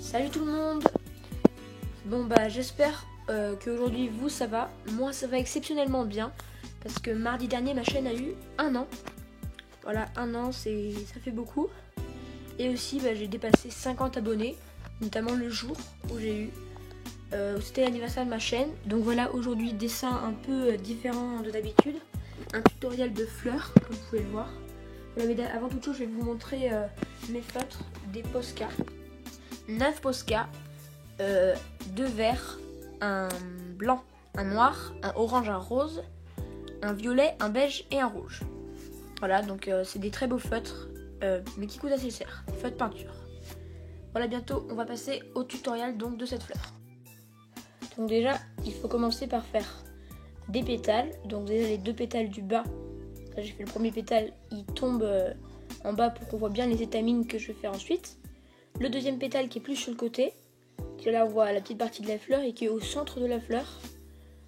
Salut tout le monde. Bon j'espère qu'aujourd'hui vous ça va. Moi ça va exceptionnellement bien parce que mardi dernier ma chaîne a eu 1 an. Voilà, 1 an ça fait beaucoup. Et aussi j'ai dépassé 50 abonnés, notamment le jour où j'ai eu c'était l'anniversaire de ma chaîne. Donc voilà, aujourd'hui dessin un peu différent de d'habitude. Un tutoriel de fleurs comme vous pouvez le voir. Voilà, mais avant toute chose je vais vous montrer mes feutres, des Posca. 9 Posca, 2 verts, un blanc, un noir, un orange, un rose, un violet, un beige et un rouge. Voilà, donc c'est des très beaux feutres, mais qui coûtent assez cher, des feutres peinture. Voilà, bientôt on va passer au tutoriel donc de cette fleur. Donc déjà, il faut commencer par faire des pétales. Donc déjà les 2 pétales du bas, là j'ai fait le premier pétale, il tombe en bas pour qu'on voit bien les étamines que je vais faire ensuite. Le deuxième pétale qui est plus sur le côté, que là on voit la petite partie de la fleur et qui est au centre de la fleur,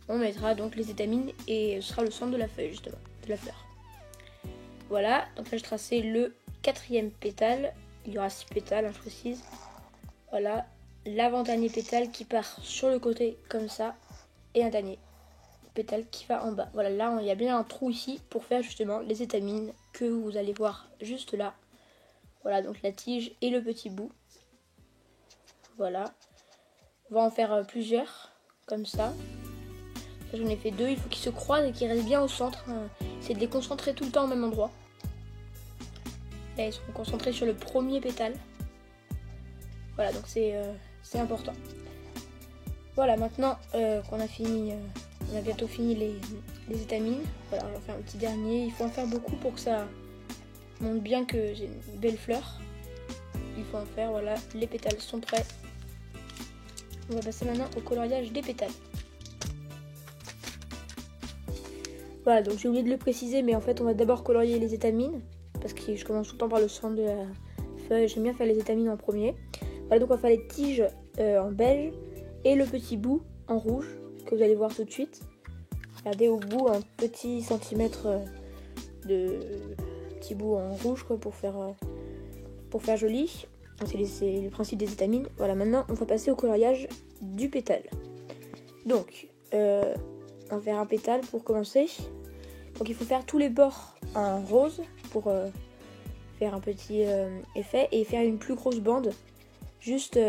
on mettra donc les étamines et ce sera le centre de la feuille justement, de la fleur. Voilà, donc là je tracé le 4e pétale, il y aura 6 pétales, je précise. Voilà, l'avant-dernier pétale qui part sur le côté comme ça et un dernier pétale qui va en bas. Voilà, là il y a bien un trou ici pour faire justement les étamines que vous allez voir juste là. Voilà, donc la tige et le petit bout. Voilà. On va en faire plusieurs, comme ça. J'en ai fait 2, il faut qu'ils se croisent et qu'ils restent bien au centre. C'est de les concentrer tout le temps au même endroit. Là, ils seront concentrés sur le premier pétale. Voilà, donc c'est important. Voilà, maintenant qu'on a fini, on a bientôt fini les étamines. Voilà, on va faire un petit dernier. Il faut en faire beaucoup pour que ça montre bien que j'ai une belle fleur. Il faut en faire, voilà, les pétales sont prêts. On va passer maintenant au coloriage des pétales. Voilà, donc j'ai oublié de le préciser, mais en fait on va d'abord colorier les étamines, parce que je commence tout le temps par le centre de la feuille, j'aime bien faire les étamines en premier. Voilà, donc on va faire les tiges en beige et le petit bout en rouge, que vous allez voir tout de suite. Regardez au bout un petit centimètre de petit bout en rouge quoi, pour faire joli. C'est le principe des étamines. Voilà, maintenant on va passer au coloriage du pétale. Donc, on va faire un pétale pour commencer. Donc il faut faire tous les bords en rose pour faire un petit effet et faire une plus grosse bande juste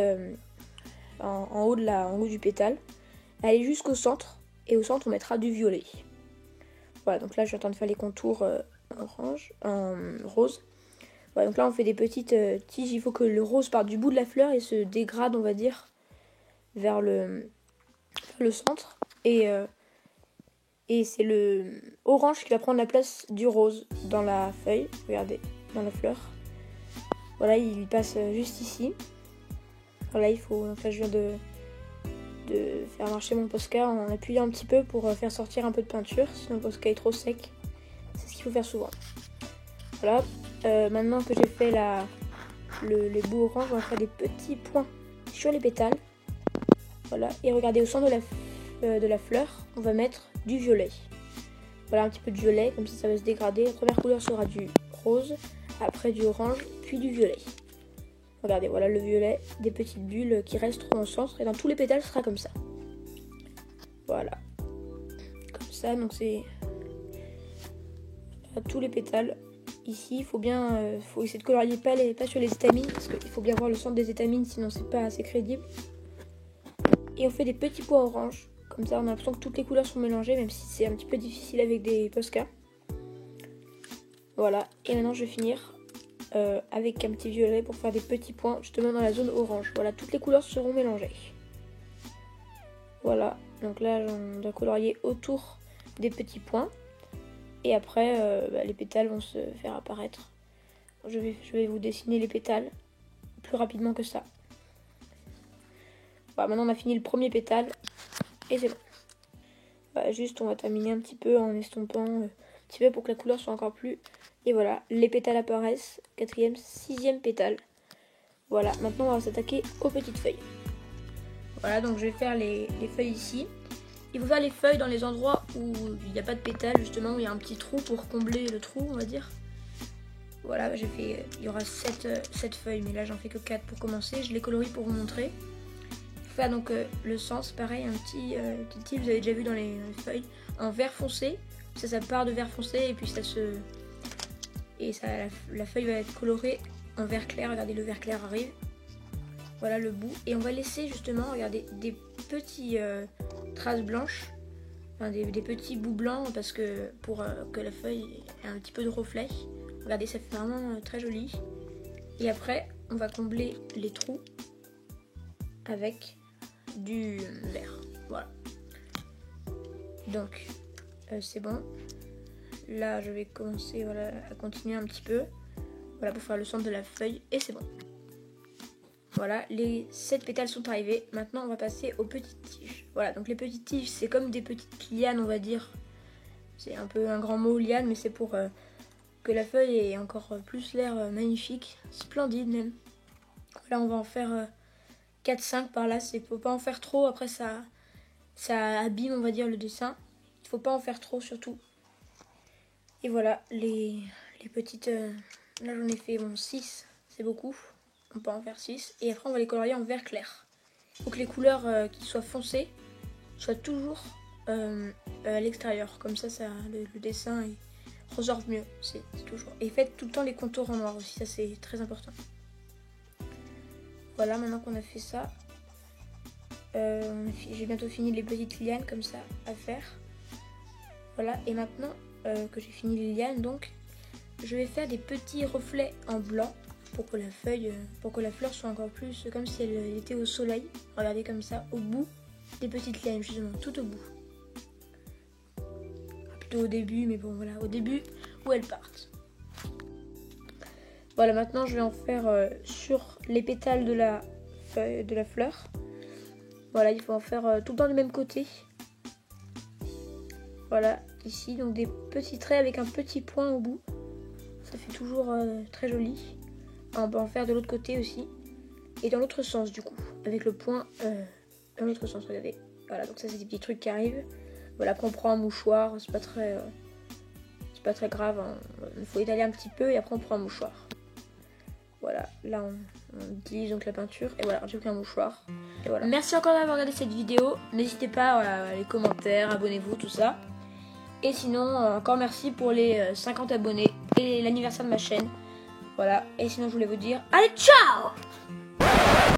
en haut du pétale. Aller jusqu'au centre et au centre on mettra du violet. Voilà, donc là je suis en train de faire les contours en rose. Voilà, donc là on fait des petites tiges, il faut que le rose parte du bout de la fleur et se dégrade on va dire vers le centre et c'est le orange qui va prendre la place du rose dans la feuille, regardez, dans la fleur. Voilà, il passe juste ici. Voilà, il faut, donc là je viens de faire marcher mon Posca en appuyant un petit peu pour faire sortir un peu de peinture, sinon le Posca est trop sec. C'est ce qu'il faut faire souvent. Voilà. Maintenant que j'ai fait le bout orange, on va faire des petits points sur les pétales. Voilà, et regardez au centre de la fleur, on va mettre du violet. Voilà, un petit peu de violet, comme ça va se dégrader. La première couleur sera du rose, après du orange, puis du violet. Regardez, voilà le violet, des petites bulles qui resteront au centre, et dans tous les pétales, ce sera comme ça. Voilà, comme ça, donc c'est à tous les pétales. Ici, il faut essayer de colorier pas sur les étamines, parce qu'il faut bien voir le centre des étamines, sinon c'est pas assez crédible. Et on fait des petits pois orange, comme ça on a l'impression que toutes les couleurs sont mélangées, même si c'est un petit peu difficile avec des Posca. Voilà, et maintenant je vais finir avec un petit violet pour faire des petits points justement dans la zone orange. Voilà, toutes les couleurs seront mélangées. Voilà, donc là on doit colorier autour des petits points. Et après, les pétales vont se faire apparaître. Je vais vous dessiner les pétales plus rapidement que ça. Voilà, maintenant on a fini le premier pétale et c'est bon. Voilà, juste on va terminer un petit peu en estompant un petit peu pour que la couleur soit encore plus. Et voilà, les pétales apparaissent. 4e, 6e pétale. Voilà, maintenant on va s'attaquer aux petites feuilles. Voilà, donc je vais faire les feuilles ici. Il faut faire les feuilles dans les endroits où il n'y a pas de pétales, justement, où il y a un petit trou pour combler le trou, on va dire. Voilà, j'ai fait, il y aura 7 feuilles, mais là j'en fais que 4 pour commencer. Je les colorie pour vous montrer. Il faut faire donc le sens, pareil, un petit type, vous avez déjà vu dans les feuilles, en vert foncé. Ça part de vert foncé et puis ça se... Et ça, la feuille va être colorée en vert clair. Regardez, le vert clair arrive. Voilà le bout. Et on va laisser justement, regardez, des petits traces blanches. Enfin, des petits bouts blancs parce que pour que la feuille ait un petit peu de reflet. Regardez, ça fait vraiment très joli. Et après, on va combler les trous avec du vert. Voilà. Donc, c'est bon. Là, je vais commencer à continuer un petit peu. Voilà, pour faire le centre de la feuille. Et c'est bon. Voilà, les 7 pétales sont arrivés. Maintenant, on va passer aux petites tiges. Voilà, donc les petites tiges, c'est comme des petites lianes, on va dire. C'est un peu un grand mot, liane, mais c'est pour que la feuille ait encore plus l'air magnifique. Splendide, même. Là, on va en faire 4-5 par là. Il ne faut pas en faire trop, après ça abîme, on va dire, le dessin. Il ne faut pas en faire trop, surtout. Et voilà, les petites... là, j'en ai fait 6, c'est beaucoup. On peut en faire 6. Et après, on va les colorier en vert clair. Il faut que les couleurs qui soient foncées soient toujours à l'extérieur. Comme ça, le dessin ressort mieux. C'est toujours. Et faites tout le temps les contours en noir aussi. Ça, c'est très important. Voilà, maintenant qu'on a fait ça, j'ai bientôt fini les petites lianes comme ça à faire. Voilà, et maintenant que j'ai fini les lianes, donc, je vais faire des petits reflets en blanc. Pour que la fleur soit encore plus comme si elle était au soleil. Regardez comme ça, au bout des petites lianes, justement, tout au bout. Plutôt au début, mais bon, voilà, au début où elles partent. Voilà, maintenant je vais en faire sur les pétales de la fleur. Voilà, il faut en faire tout le temps du même côté. Voilà, ici, donc des petits traits avec un petit point au bout. Ça fait toujours très joli. On peut en faire de l'autre côté aussi. Et dans l'autre sens du coup. Avec le point dans l'autre sens, regardez. Voilà, donc ça c'est des petits trucs qui arrivent. Voilà, après on prend un mouchoir. C'est pas très grave. Hein. Il faut étaler un petit peu et après on prend un mouchoir. Voilà, là on utilise donc la peinture. Et voilà, j'ai pris un mouchoir. Et voilà. Merci encore d'avoir regardé cette vidéo. N'hésitez pas à les commentaires, abonnez-vous, tout ça. Et sinon, encore merci pour les 50 abonnés et l'anniversaire de ma chaîne. Voilà, et sinon je voulais vous dire, allez, ciao!